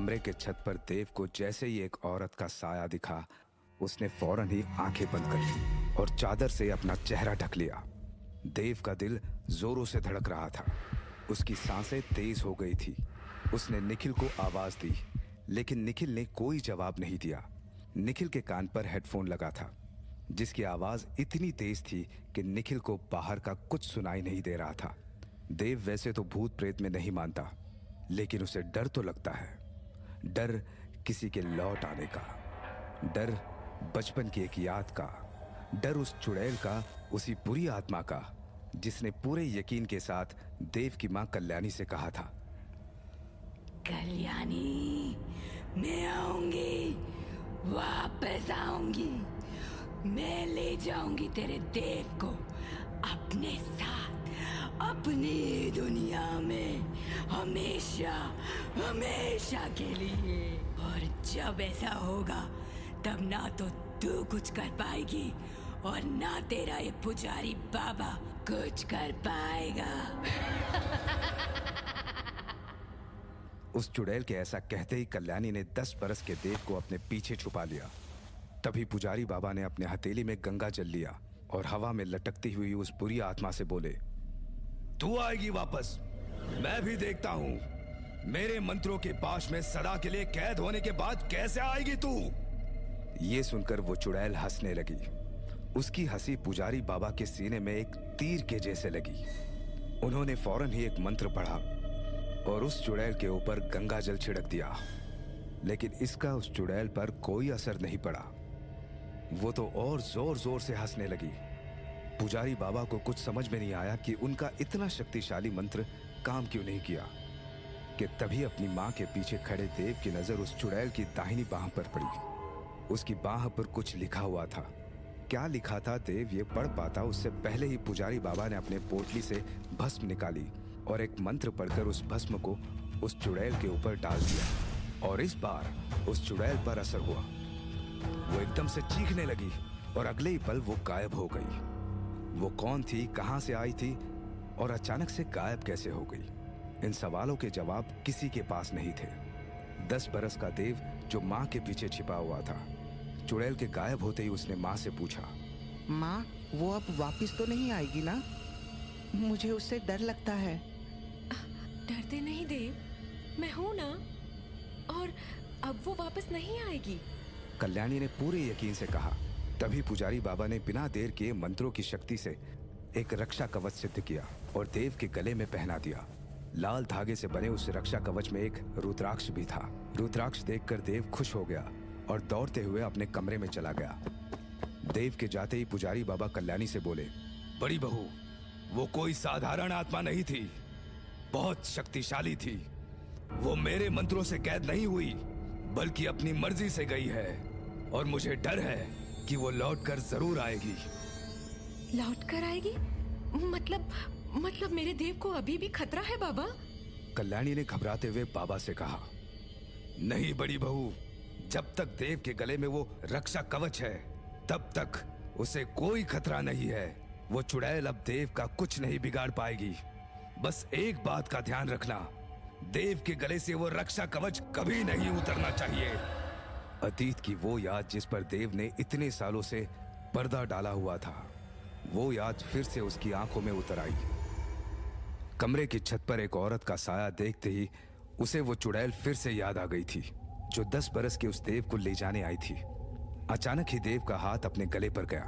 कमरे के छत पर देव को जैसे ही एक औरत का साया दिखा, उसने फौरन ही आंखें बंद कर ली और चादर से अपना चेहरा ढक लिया। देव का दिल जोरों से धड़क रहा था, उसकी सांसें तेज हो गई थी। उसने निखिल को आवाज दी, लेकिन निखिल ने कोई जवाब नहीं दिया। निखिल के कान पर हेडफोन लगा था, जिसकी आवाज इतनी तेज थी कि निखिल को बाहर का कुछ सुनाई नहीं दे रहा था। देव वैसे तो भूत प्रेत में नहीं मानता, लेकिन उसे डर तो लगता है। डर किसी के लौट आने का, डर बचपन की एक याद का, डर उस चुड़ैल का, उसी बुरी आत्मा का जिसने पूरे यकीन के साथ देव की मां कल्याणी से कहा था, कल्याणी, मैं आऊंगी, वापस आऊंगी, मैं ले जाऊंगी तेरे देव को अपने साथ, अपनी दुनिया में, हमेशा हमेशा के लिए। और जब ऐसा होगा तब ना तो तू कुछ कर पाएगी और ना तेरा ये पुजारी बाबा कुछ कर पाएगा। उस चुड़ैल के ऐसा कहते ही कल्याणी ने 10 बरस के देव को अपने पीछे छुपा लिया। तभी पुजारी बाबा ने अपने हथेली में गंगा जल लिया और हवा में लटकती हुई उस बुरी आत्मा से बोले, तू आएगी वापस, मैं भी देखता हूं मेरे मंत्रों के पाश में सदा के लिए कैद होने के बाद कैसे आएगी तू। ये सुनकर वो चुड़ैल हंसने लगी। उसकी हंसी पुजारी बाबा के सीने में एक तीर के जैसे लगी। उन्होंने फौरन ही एक मंत्र पढ़ा और उस चुड़ैल के ऊपर गंगा जल छिड़क दिया, लेकिन इसका उस चुड़ैल पर कोई असर नहीं पड़ा। वो तो और जोर जोर से हंसने लगी। पुजारी बाबा को कुछ समझ में नहीं आया कि उनका इतना शक्तिशाली मंत्र काम क्यों नहीं किया, कि तभी अपनी मां के पीछे खड़े देव की नजर उस चुड़ैल की दाहिनी बाह पर पड़ी। उसकी बाह पर कुछ लिखा हुआ था। क्या लिखा था देव ये पढ़ पाता उससे पहले ही पुजारी बाबा ने अपने पोटली से भस्म निकाली और एक मंत्र पढ़कर उस भस्म को उस चुड़ैल के ऊपर डाल दिया। और इस बार उस चुड़ैल पर असर हुआ। वो एकदम से चीखने लगी और अगले ही पल वो गायब हो गई। वो कौन थी, कहां से आई थी और अचानक से गायब कैसे हो गई? इन सवालों के जवाब किसी के पास नहीं थे। 10 बरस का देव जो मां के पीछे छिपा हुआ था, चुड़ैल के गायब होते ही उसने मां से पूछा, माँ, वो अब वापस तो नहीं आएगी ना? मुझे उससे डर लगता है। डरते नहीं देव, मैं हूं ना, और अब वो वापस नहीं आएगी। कल्याणी ने पूरे यकीन से कहा। तभी पुजारी बाबा ने बिना देर किए मंत्रों की शक्ति से एक रक्षा कवच सिद्ध किया और देव के गले में पहना दिया। लाल धागे से बने उस रक्षा कवच में एक रुद्राक्ष भी था। रुद्राक्ष देखकर देव खुश हो गया और दौड़ते हुए अपने कमरे में चला गया। देव के जाते ही पुजारी बाबा कल्याणी से बोले, बड़ी बहू, वो कोई साधारण आत्मा नहीं थी, बहुत शक्तिशाली थी। वो मेरे मंत्रों से कैद नहीं हुई, बल्कि अपनी मर्जी से गई है और मुझे डर है कि वो लौट कर जरूर आएगी। लौट कर आएगी? मतलब मेरे देव को अभी भी खतरा है बाबा? कल्याणी ने घबराते हुए बाबा से कहा, नहीं बड़ी बहू, जब तक देव के गले में वो रक्षा कवच है तब तक उसे कोई खतरा नहीं है। वो चुड़ैल अब देव का कुछ नहीं बिगाड़ पाएगी। बस एक बात का ध्यान रखना, देव के गले से वो रक्षा कवच कभी नहीं उतरना चाहिए। अतीत की वो याद जिस पर देव ने इतने सालों से पर्दा डाला हुआ था, वो याद फिर से उसकी आंखों में उतर आई। कमरे की छत पर एक औरत का साया देखते ही उसे वो चुड़ैल फिर से याद आ गई थी, जो 10 बरस के उस देव को ले जाने आई थी। अचानक ही देव का हाथ अपने गले पर गया।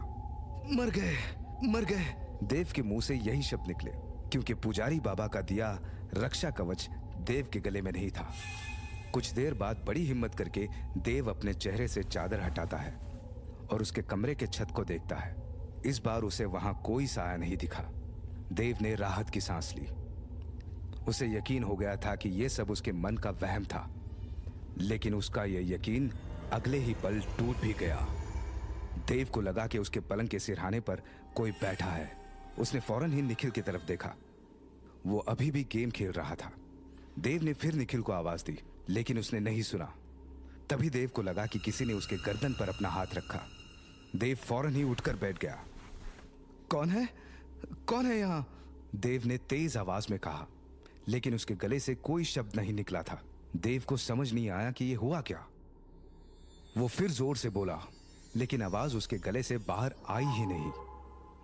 मर गए, मर गए। देव के मुंह से यही शब्द निकले, क्योंकि पुजारी बाबा का दिया रक्षा कवच देव के गले में नहीं था। कुछ देर बाद बड़ी हिम्मत करके देव अपने चेहरे से चादर हटाता है और उसके कमरे के छत को देखता है। इस बार उसे वहां कोई साया नहीं दिखा। देव ने राहत की सांस ली। उसे यकीन हो गया था कि यह सब उसके मन का वहम था, लेकिन उसका यह यकीन अगले ही पल टूट भी गया। देव को लगा कि उसके पलंग के सिरहाने पर कोई बैठा है। उसने फौरन ही निखिल की तरफ देखा। वो अभी भी गेम खेल रहा था। देव ने फिर निखिल को आवाज दी, लेकिन उसने नहीं सुना। तभी देव को लगा कि किसी ने उसके गर्दन पर अपना हाथ रखा। देव फौरन ही उठकर बैठ गया। कौन है? कौन है यहाँ? देव ने तेज आवाज में कहा, लेकिन उसके गले से कोई शब्द नहीं निकला था। देव को समझ नहीं आया कि ये हुआ क्या। वो फिर जोर से बोला, लेकिन आवाज उसके गले से बाहर आई ही नहीं।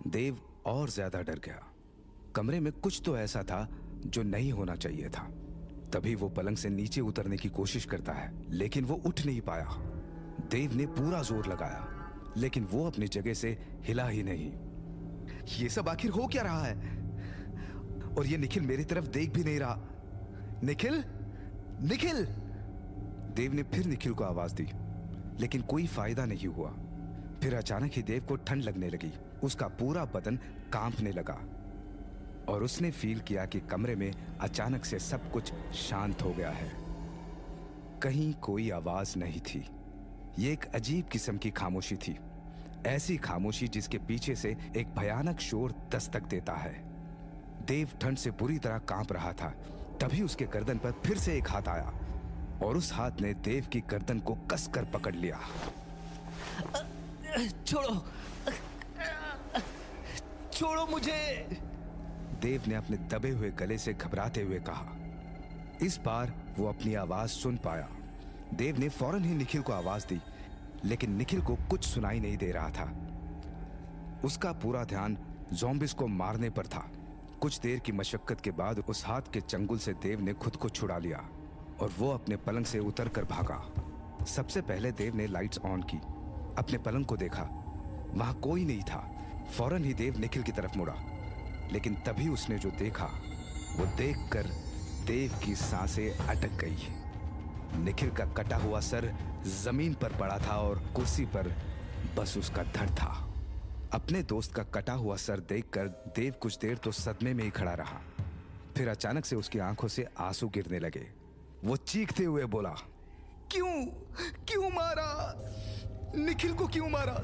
देव और ज्यादा डर गया। कमरे में कुछ तो ऐसा था जो नहीं होना चाहिए था। तभी वो पलंग से नीचे उतरने की कोशिश करता है, लेकिन वो उठ नहीं पाया। देव ने पूरा जोर लगाया, लेकिन वो अपनी जगह से हिला ही नहीं। ये सब आखिर हो क्या रहा है? और ये निखिल मेरी तरफ देख भी नहीं रहा। निखिल, निखिल! देव ने फिर निखिल को आवाज दी, लेकिन कोई फायदा नहीं हुआ। फिर अचानक ही देव को ठंड लगने लगी। उसका पूरा बदन कांपने लगा और उसने फील किया कि कमरे में अचानक से सब कुछ शांत हो गया है। कहीं कोई आवाज नहीं थी। ये एक अजीब किस्म की खामोशी थी, ऐसी खामोशी जिसके पीछे से एक भयानक शोर दस्तक देता है। देव ठंड से बुरी तरह कांप रहा था। तभी उसके गर्दन पर फिर से एक हाथ आया और उस हाथ ने देव की गर्दन को कसकर पकड़ लिया। छोड़ो, छोड़ो मुझे! देव ने अपने दबे हुए गले से घबराते हुए कहा। इस बार वो अपनी आवाज सुन पाया। देव ने फौरन ही निखिल को आवाज दी, लेकिन निखिल को कुछ सुनाई नहीं दे रहा था। उसका पूरा ध्यान ज़ॉम्बिस को मारने पर था। कुछ देर की मशक्कत के बाद उस हाथ के चंगुल से देव ने खुद को छुड़ा लिया और वो अपने पलंग से उतरकर भागा। सबसे पहले देव ने लाइट्स ऑन की, अपने पलंग को देखा। वहां कोई नहीं था। फौरन ही देव निखिल की तरफ मुड़ा, लेकिन तभी उसने जो देखा वो देखकर देव की सांसें अटक गई। निखिल का कटा हुआ सर जमीन पर पड़ा था और कुर्सी पर बस उसका धड़ था। अपने दोस्त का कटा हुआ सर देखकर देव कुछ देर तो सदमे में ही खड़ा रहा। फिर अचानक से उसकी आंखों से आंसू गिरने लगे। वो चीखते हुए बोला, क्यों मारा? निखिल को क्यों मारा?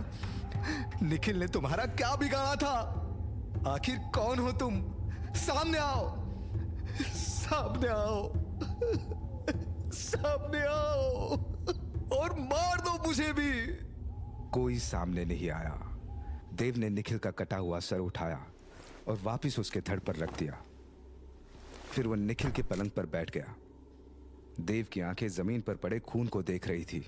निखिल ने तुम्हारा क्या बिगाड़ा था? आखिर कौन हो तुम? सामने आओ, सामने आओ, सामने आओ और मार दो मुझे भी। कोई सामने नहीं आया। देव ने निखिल का कटा हुआ सर उठाया और वापस उसके धड़ पर रख दिया। फिर वह निखिल के पलंग पर बैठ गया। देव की आंखें जमीन पर पड़े खून को देख रही थी।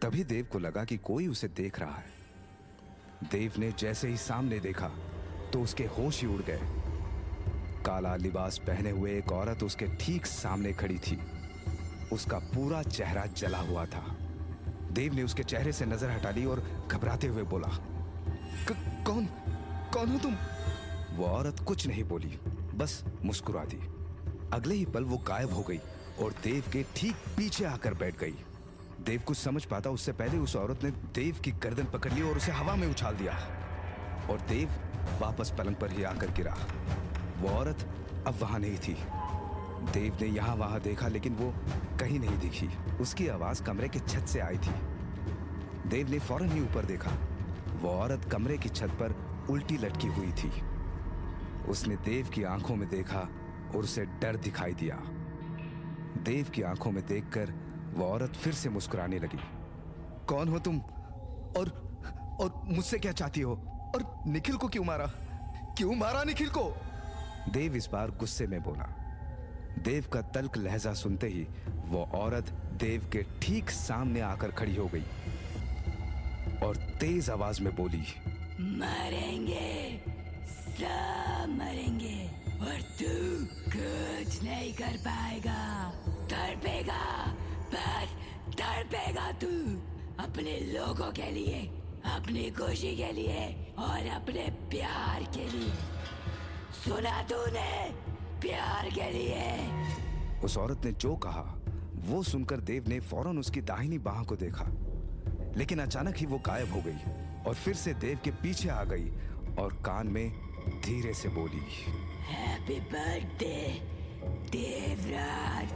तभी देव को लगा कि कोई उसे देख रहा है। देव ने जैसे ही सामने देखा तो उसके होश ही उड़ गए। काला लिबास पहने हुए एक औरत उसके ठीक सामने खड़ी थी। उसका पूरा चेहरा जला हुआ था। देव ने उसके चेहरे से नजर हटा ली और घबराते हुए बोला, कौन हो तुम? वो औरत कुछ नहीं बोली, बस मुस्कुरा दी। अगले ही पल वो गायब हो गई और देव के ठीक पीछे आकर बैठ गई। देव कुछ समझ पाता उससे पहले उस औरत ने देव की गर्दन पकड़ ली और उसे हवा में उछाल दिया और देव वापस पलंग पर ही आकर गिरा। वो औरत अब वहां नहीं थी। देव ने यहां वहां देखा, लेकिन वो कहीं नहीं दिखी। उसकी आवाज कमरे की छत से आई थी। देव ने फौरन ही ऊपर देखा। वो औरत कमरे की छत पर उल्टी लटकी हुई थी। उसने देव की आंखों में देखा और उसे डर दिखाई दिया। देव की आंखों में देखकर वो औरत फिर से मुस्कुराने लगी। कौन हो तुम? और मुझसे क्या चाहती हो? और निखिल को क्यों मारा? क्यों मारा निखिल को? देव इस बार गुस्से में बोला। देव का तल्ख लहजा सुनते ही वो औरत देव के ठीक सामने आकर खड़ी हो गई और तेज आवाज में बोली, मरेंगे, सब मरेंगे और तू कुछ नहीं कर पाएगा। तड़पेगा, बस तड़पेगा तू, अपने लोगों के लिए, अपनी खुशी के लिए और अपने प्यार के लिए। सुना तूने? प्यार के लिए। उस औरत ने जो कहा वो सुनकर देव ने फौरन उसकी दाहिनी बाह को देखा, लेकिन अचानक ही वो गायब हो गई और फिर से देव के पीछे आ गई और कान में धीरे से बोली, हैप्पी बर्थडे देवराज।